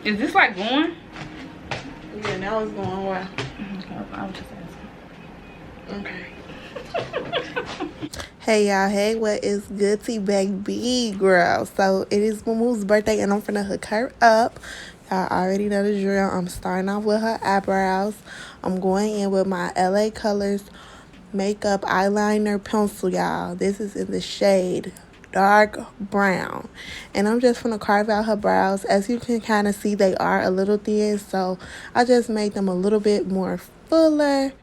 Is this like going? Yeah, now it's going well. I was just asking. Okay. Hey y'all, hey, what is goodie, baby girl? So it is Moomoo's birthday and I'm finna hook her up. Y'all already know the drill. I'm starting off with her eyebrows. I'm going in with my LA Colors makeup eyeliner pencil, y'all. This is in the shade dark brown, and I'm just gonna carve out her brows. As you can kind of see, they are a little thin, so I just made them a little bit more fuller.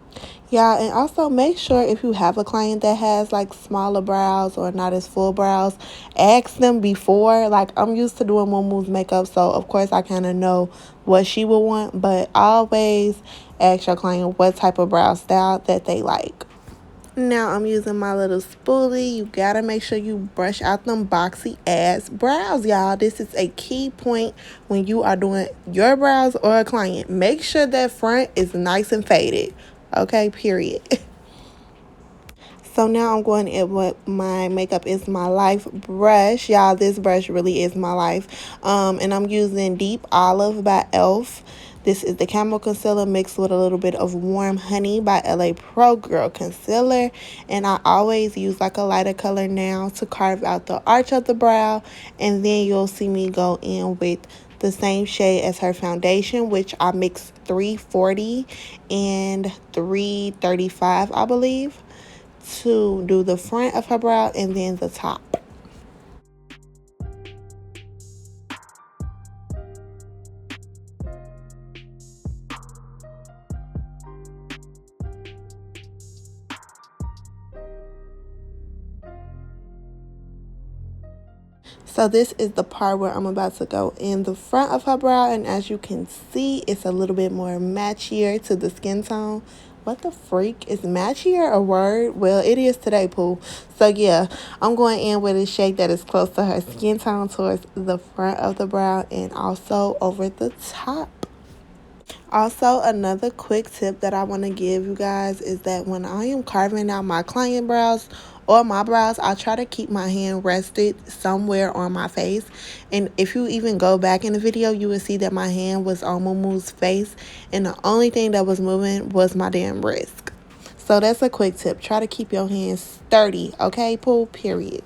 Yeah, and also make sure if you have a client that has like smaller brows or not as full brows, ask them before. Like, I'm used to doing Moomoo's makeup, so of course I kind of know what she would want, but always ask your client what type of brow style that they like. Now I'm using my little spoolie. You gotta make sure you brush out them boxy ass brows, y'all. This is a key point when you are doing your brows or a client. Make sure that front is nice and faded. Okay, period. So now I'm going in with my Makeup Is My Life brush. Y'all, this brush really is my life. And I'm using Deep Olive by E.L.F. This is the Camel Concealer mixed with a little bit of Warm Honey by LA Pro Girl Concealer. And I always use like a lighter color now to carve out the arch of the brow. And then you'll see me go in with the same shade as her foundation, which I mixed 340 and 335, I believe, to do the front of her brow and then the top. So this is the part where I'm about to go in the front of her brow, and as you can see, it's a little bit more matchier to the skin tone. What the freak? Is matchier a word? Well, it is today, Pooh. So yeah, I'm going in with a shade that is close to her skin tone towards the front of the brow and also over the top. Also, another quick tip that I want to give you guys is that when I am carving out my client brows or my brows, I try to keep my hand rested somewhere on my face. And if you even go back in the video, you will see that my hand was on Moomoo's face, and the only thing that was moving was my damn wrist. So that's a quick tip. Try to keep your hands sturdy, okay, Pooh? Period.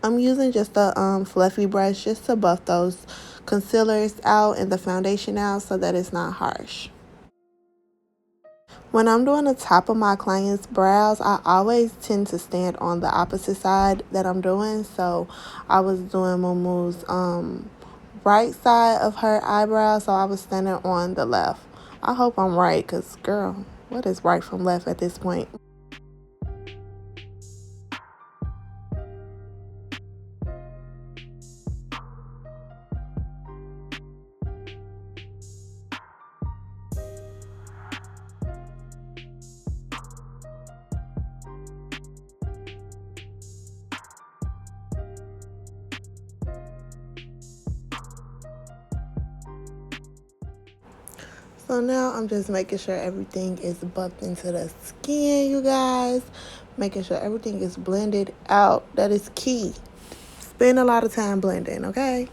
I'm using just a fluffy brush just to buff those concealers out and the foundation out so that it's not harsh. When I'm doing the top of my client's brows, I always tend to stand on the opposite side that I'm doing. So I was doing Moomoo's right side of her eyebrow, so I was standing on the left. I hope I'm right, because girl, what is right from left at this point? So now I'm just making sure everything is buffed into the skin, you guys. Making sure everything is blended out. That is key. Spend a lot of time blending, okay?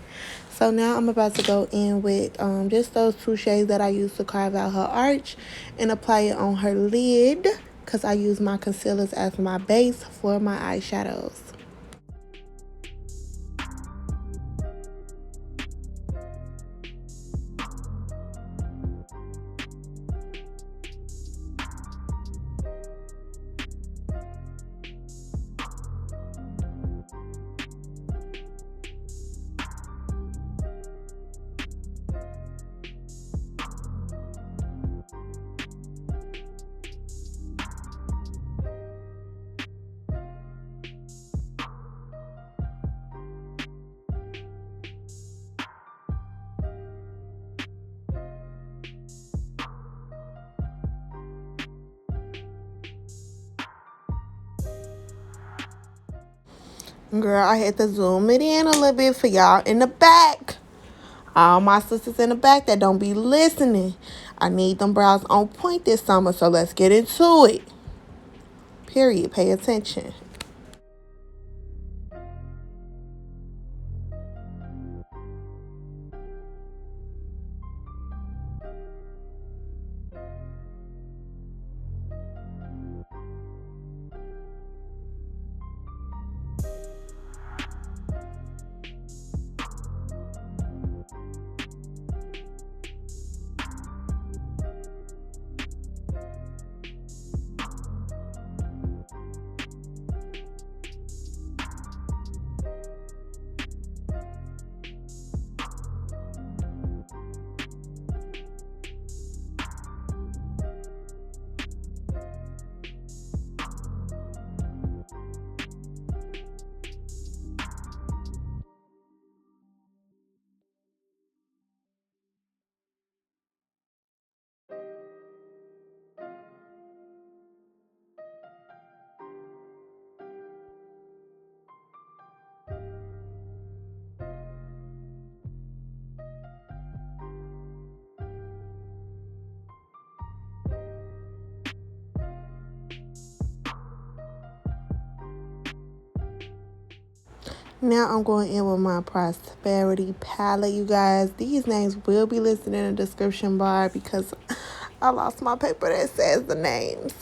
So now I'm about to go in with just those two shades that I used to carve out her arch and apply it on her lid, because I use my concealers as my base for my eyeshadows. Girl, I had to zoom it in a little bit for y'all in the back. All my sisters in the back that don't be listening. I need them brows on point this summer, so let's get into it. Period. Pay attention. Now I'm going in with my Prosperity palette, you guys. These names will be listed in the description bar because I lost my paper that says the names.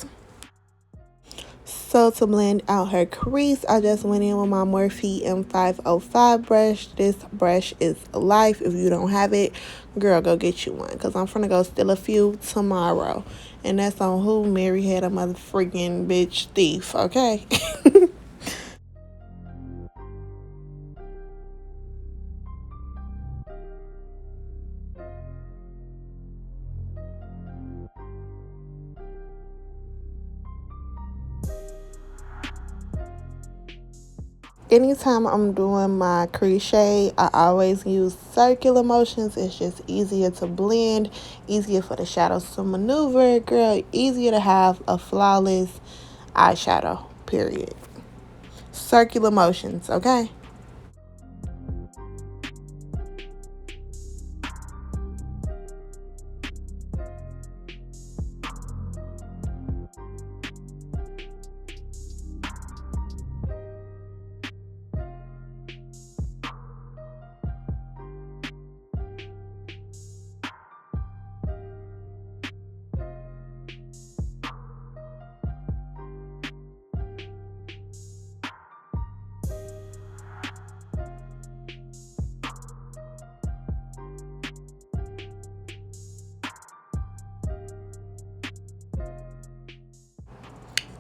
So to blend out her crease, I just went in with my Morphe M505 brush. This brush is life. If you don't have it, girl, go get you one. Because I'm finna go steal a few tomorrow. And that's on who? Mary had a mother freaking bitch thief, okay? Anytime I'm doing my crease shade, I always use circular motions. It's just easier to blend, easier for the shadows to maneuver, girl, easier to have a flawless eyeshadow, period. Circular motions, okay?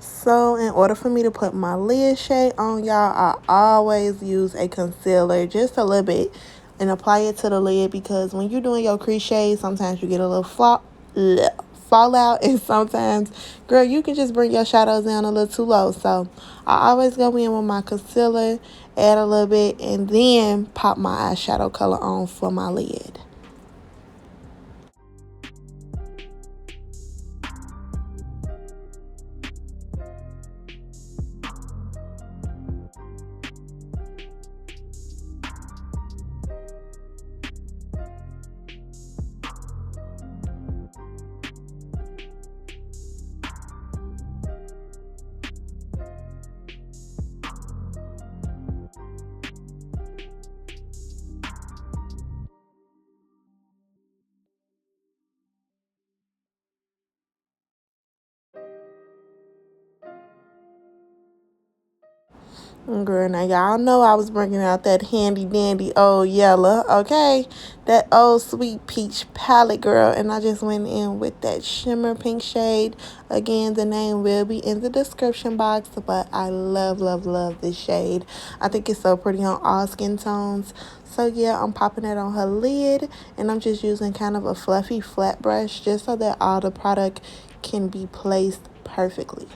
So in order for me to put my lid shade on, y'all, I always use a concealer just a little bit and apply it to the lid, because when you're doing your crease shade, sometimes you get a little fallout, and sometimes, girl, you can just bring your shadows down a little too low. So I always go in with my concealer, add a little bit, and then pop my eyeshadow color on for my lid. Girl, now y'all know I was bringing out that handy dandy old yellow, okay? That old sweet peach palette, girl. And I just went in with that shimmer pink shade. Again, the name will be in the description box, but I love, love, love this shade. I think it's so pretty on all skin tones. So yeah, I'm popping it on her lid, and I'm just using kind of a fluffy flat brush just so that all the product can be placed perfectly.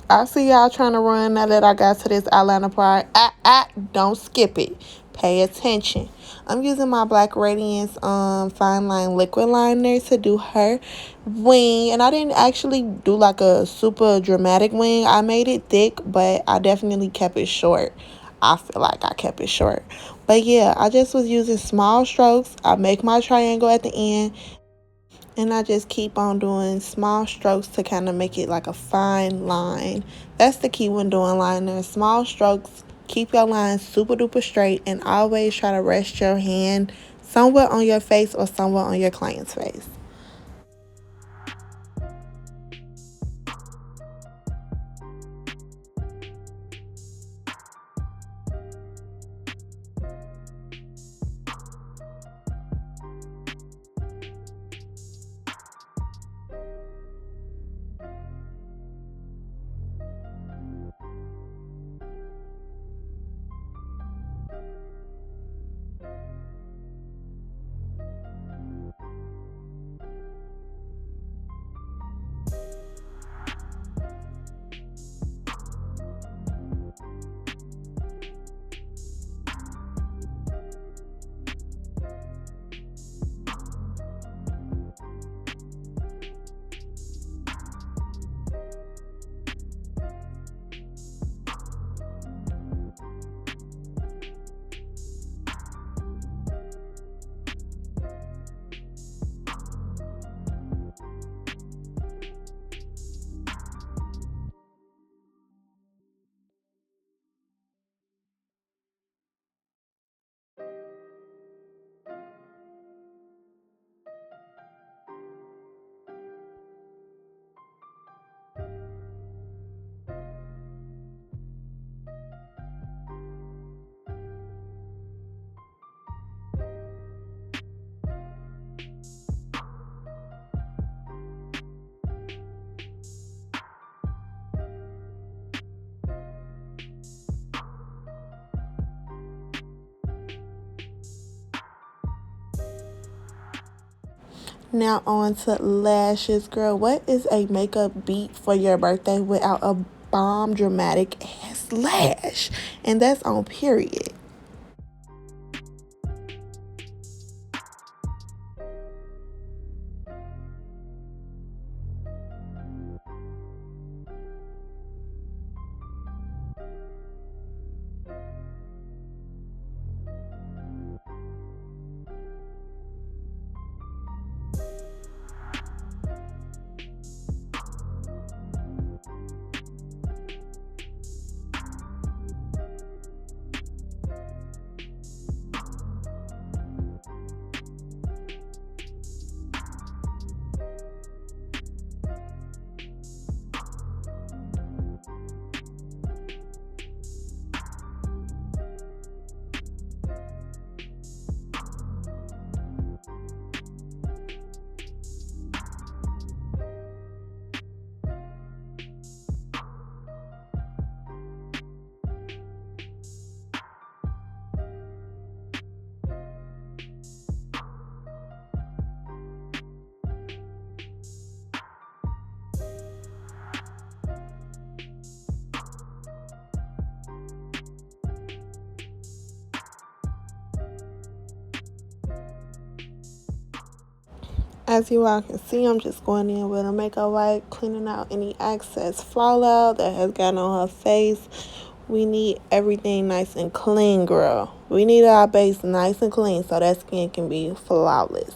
I see y'all trying to run now that I got to this eyeliner part. Don't skip it. Pay attention. I'm using my Black Radiance fine line liquid liner to do her wing, and I didn't actually do like a super dramatic wing. I made it thick, but I definitely kept it short. I feel like I kept it short. But yeah, I just was using small strokes. I make my triangle at the end, and I just keep on doing small strokes to kind of make it like a fine line. That's the key when doing liner. Small strokes. Keep your lines super duper straight, and always try to rest your hand somewhere on your face or somewhere on your client's face. Now on to lashes, girl. What is a makeup beat for your birthday without a bomb dramatic ass lash? And that's on period. As you all can see, I'm just going in with a makeup wipe, cleaning out any excess fallout that has gotten on her face. We need everything nice and clean, girl. We need our base nice and clean so that skin can be flawless.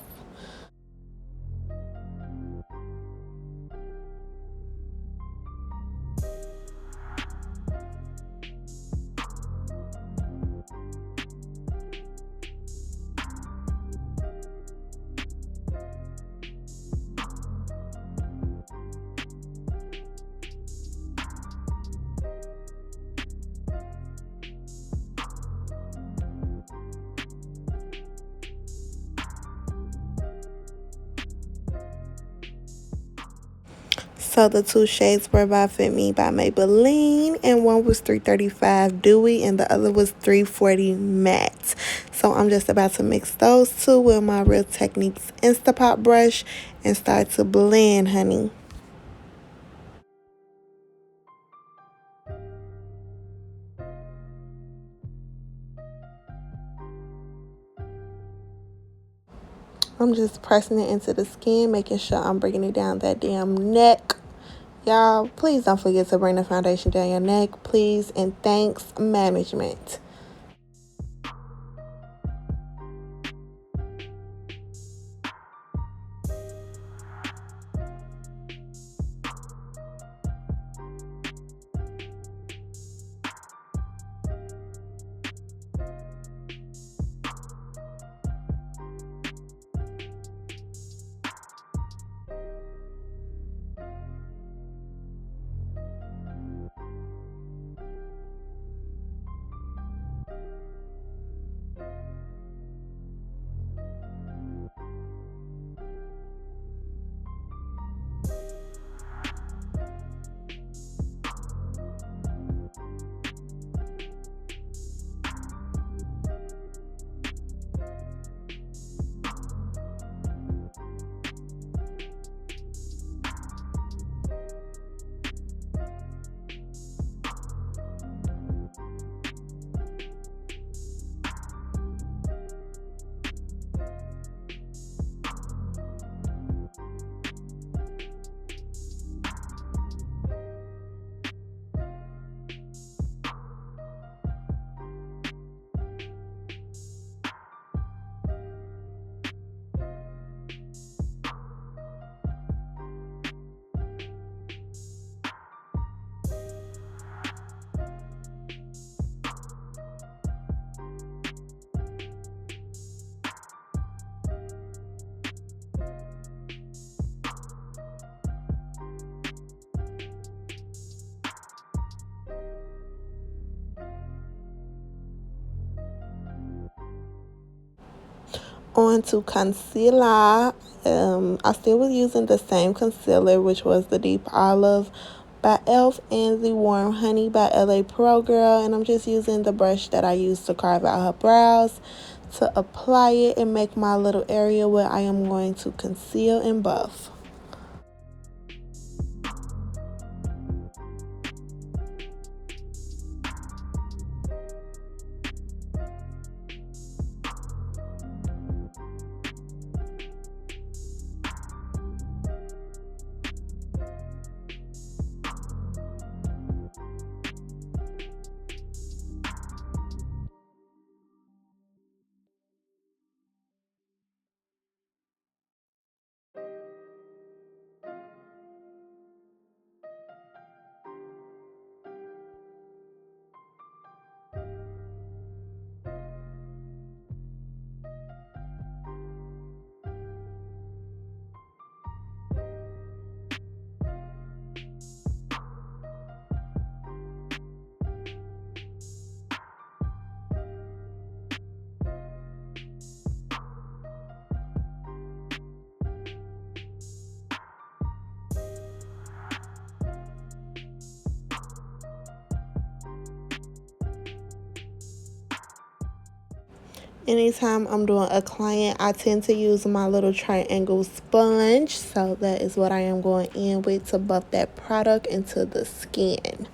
So the two shades were by Fit Me by Maybelline, and one was 335 Dewy and the other was 340 Matte. So I'm just about to mix those two with my Real Techniques Instapot brush and start to blend, honey. I'm just pressing it into the skin, making sure I'm bringing it down that damn neck. Y'all, please don't forget to bring the foundation down your neck, please, and thanks, management. On to concealer. I still was using the same concealer, which was the Deep Olive by E.L.F. and the Warm Honey by LA Pro Girl, and I'm just using the brush that I used to carve out her brows to apply it and make my little area where I am going to conceal and buff. Anytime I'm doing a client, I tend to use my little triangle sponge. So that is what I am going in with to buff that product into the skin.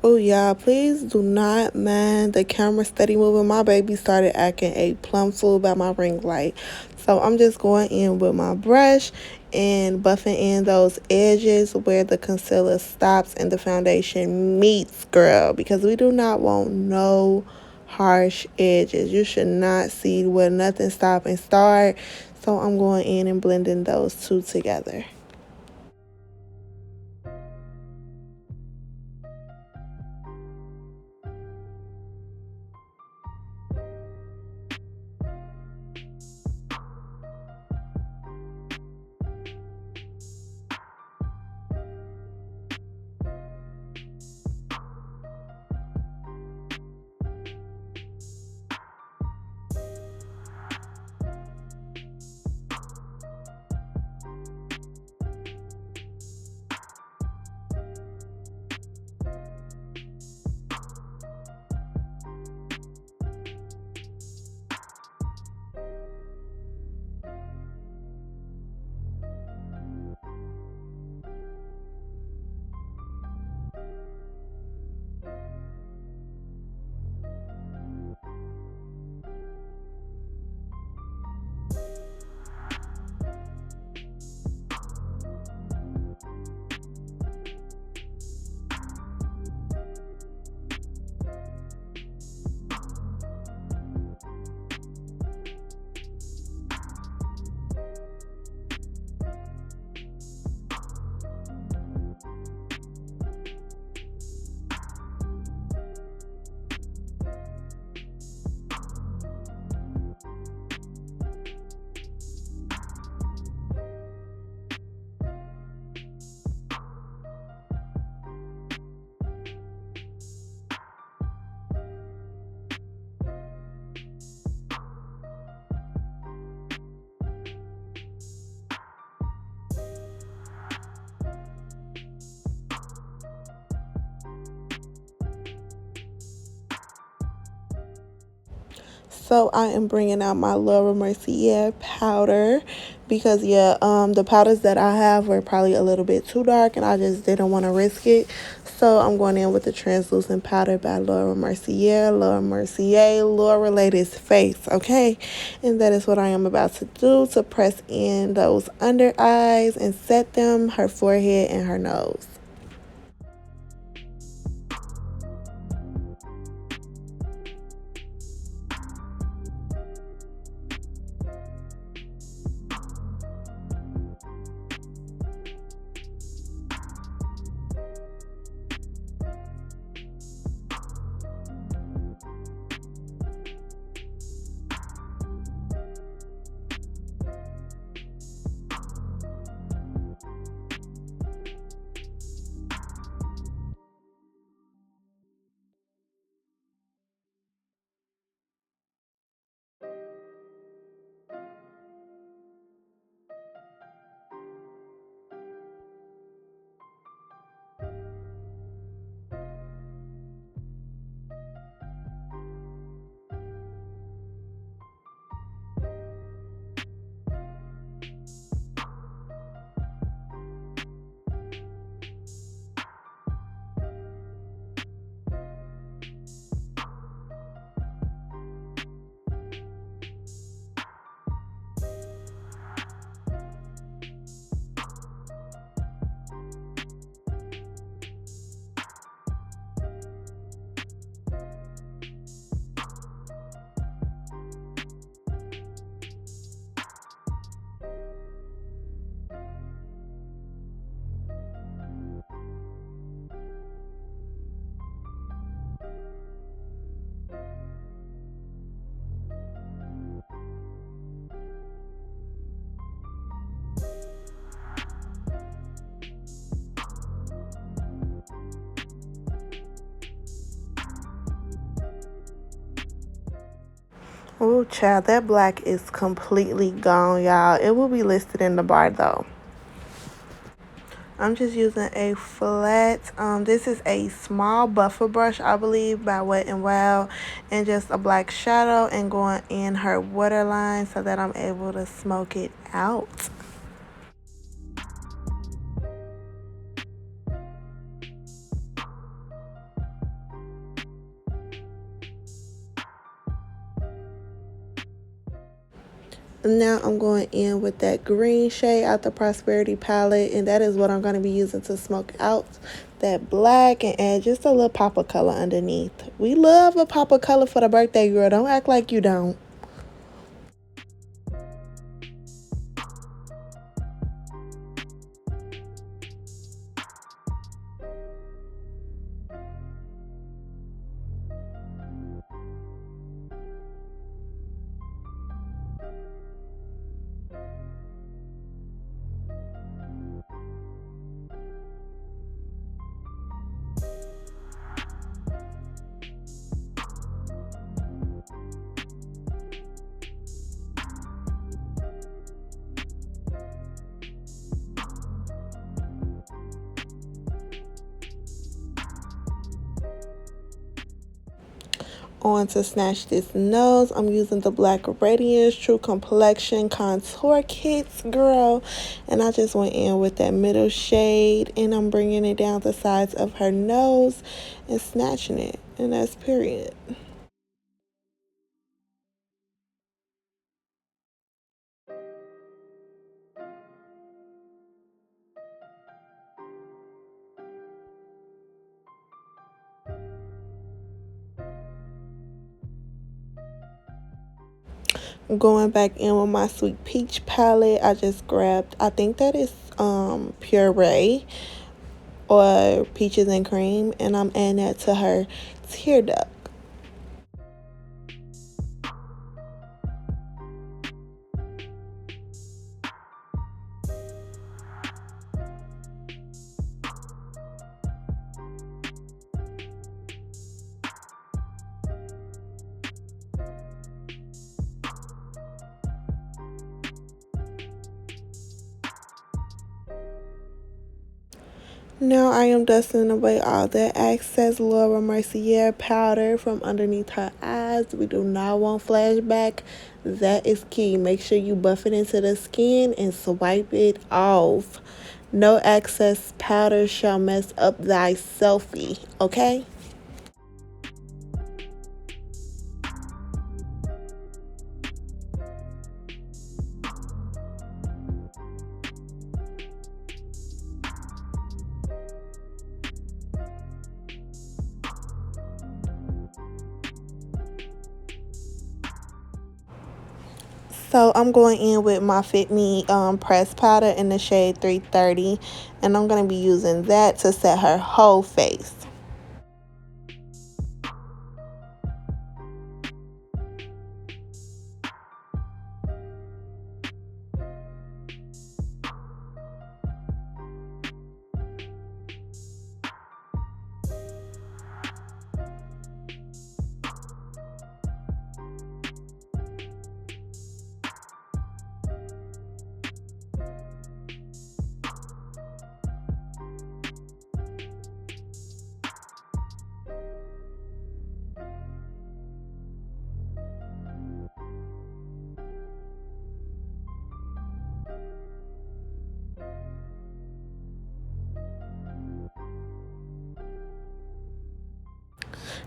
Oh, y'all, please do not mind the camera steady moving. My baby started acting a plum fool by my ring light. So I'm just going in with my brush and buffing in those edges where the concealer stops and the foundation meets, girl. Because we do not want no harsh edges. You should not see where nothing stop and start. So I'm going in and blending those two together. So I am bringing out my Laura Mercier powder because the powders that I have were probably a little bit too dark and I just didn't want to risk it. So I'm going in with the translucent powder by Laura Mercier. Laura Lady's face, okay? And that is what I am about to do, to press in those under eyes and set them, her forehead and her nose. Oh, child, that black is completely gone, y'all. It will be listed in the bar, though. I'm just using a flat, this is a small buffer brush, I believe, by Wet n Wild, and just a black shadow and going in her waterline so that I'm able to smoke it out. Now I'm going in with that green shade out the Prosperity palette, and that is what I'm going to be using to smoke out that black and add just a little pop of color underneath. We love a pop of color for the birthday girl. Don't act like you don't. On to snatch this nose, I'm using the black Radiance True Complexion Contour Kits, girl. And I just went in with that middle shade, and I'm bringing it down the sides of her nose and snatching it. And that's period. Going back in with my Sweet Peach palette, I just grabbed, I think that is Puree or Peaches and Cream, and I'm adding that to her tear duct. Now I am dusting away all that excess Laura Mercier powder from underneath her eyes. We do not want flashback. That is key. Make sure you buff it into the skin and swipe it off. No excess powder shall mess up thy selfie, okay? So I'm going in with my Fit Me pressed powder in the shade 330, and I'm going to be using that to set her whole face.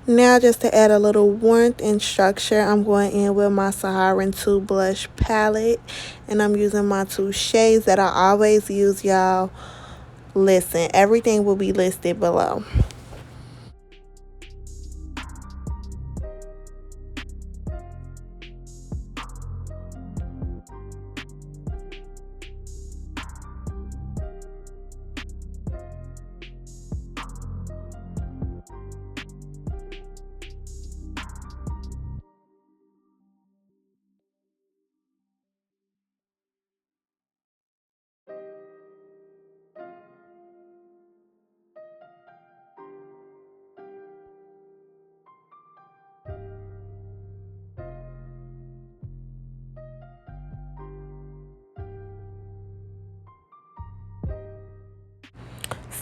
Now just to add a little warmth and structure, I'm going in with my Saharan 2 blush palette, and I'm using my 2 shades that I always use, y'all. Listen, everything will be listed below.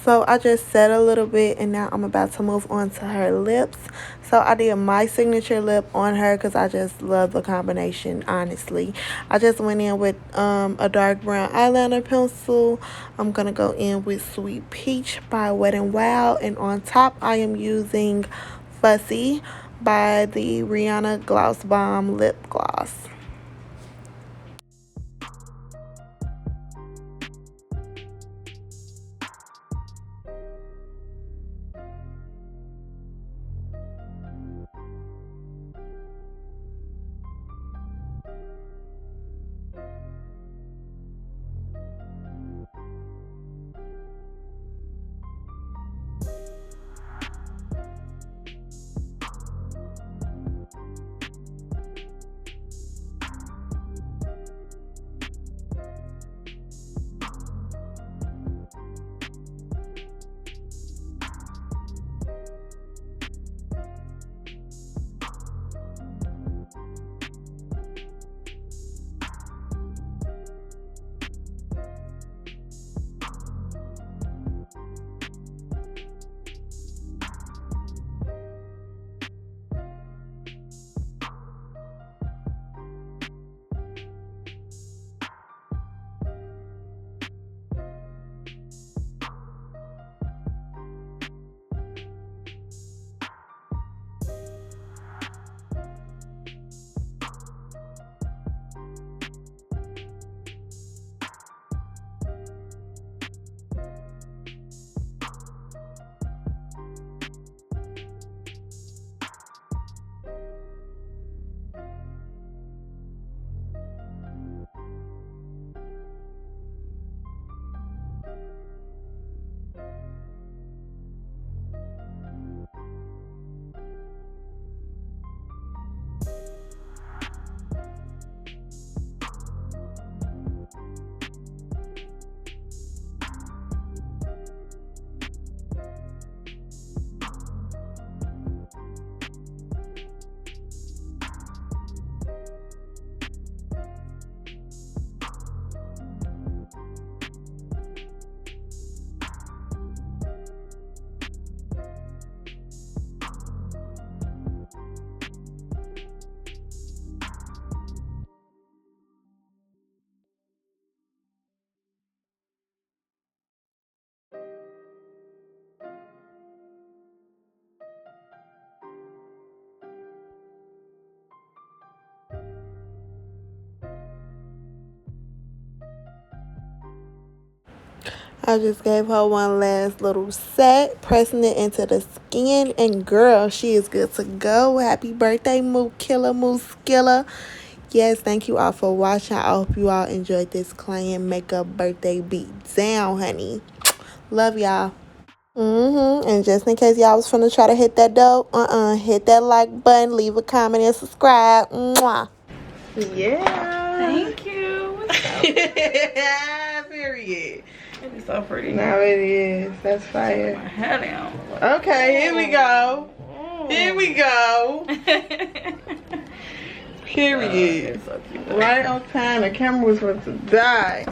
So I just set a little bit, and now I'm about to move on to her lips. So I did my signature lip on her because I just love the combination, honestly. I just went in with a dark brown eyeliner pencil. I'm going to go in with Sweet Peach by Wet n Wild, and on top I am using Fussy by the Rihanna Gloss Bomb Lip Gloss. I just gave her one last little set, pressing it into the skin, and girl, she is good to go. Happy birthday, Moo Killer, Moo Skiller. Yes, thank you all for watching. I hope you all enjoyed this client makeup birthday beat down, honey. Love y'all. And just in case y'all was finna try to hit that dope, hit that like button, leave a comment, and subscribe. Mwah. Yeah. Thank you. Period. It's so pretty. No, it is. That's fire. My hair down. Okay, here we go. Here we go. Period. It's so cute. Right on time. The camera was supposed to die.